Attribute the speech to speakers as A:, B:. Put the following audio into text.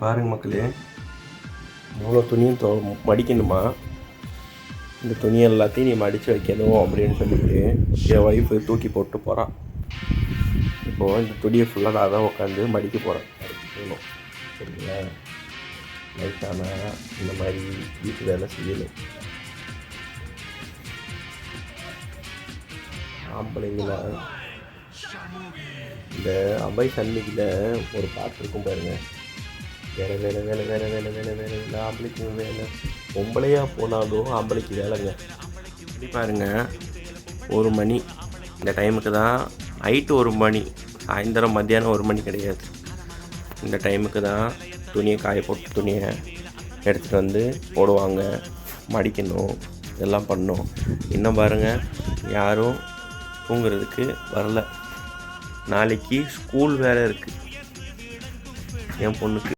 A: பாருங்க மக்களே, இவ்வளோ துணியும் மடிக்கணுமா? இந்த துணி எல்லாத்தையும் நீ மடித்து வைக்கணும் அப்படின்னு சொல்லிட்டு என் ஒய்ஃபு தூக்கி போட்டு போகிறான். இப்போது இந்த துணியை ஃபுல்லாக நான் தான் உட்காந்து மடிக்க போகிறேன். மடிக்கணும் சரிங்களா? நைட்டானா இந்த மாதிரி வீட்டு வேலை செய்யணும். ஆம்பளைங்கள இந்த அபய் சன்மிகில் ஒரு பாட்டு இருக்கும் பாருங்கள், வேலை வேலை வேலை வேலை வேலை வேலை வேலை வேலை ஆம்பளைக்கு வேலை, பொம்பளையாக போனாலும் ஆம்பளைக்கு வேலைங்க. பாருங்க, 1 மணி இந்த டைமுக்கு தான், நைட்டு 1 மணி, சாயந்தரம் மத்தியானம் 1 மணி கிடையாது. இந்த டைமுக்கு தான் துணியை காய போட்டு துணியை எடுத்துகிட்டு வந்து போடுவாங்க, மடிக்கணும், இதெல்லாம் பண்ணணும். இன்னும் பாருங்கள், யாரும் தூங்குறதுக்கு வரல. நாளைக்கு ஸ்கூல் வேறு இருக்குது என் பொண்ணுக்கு.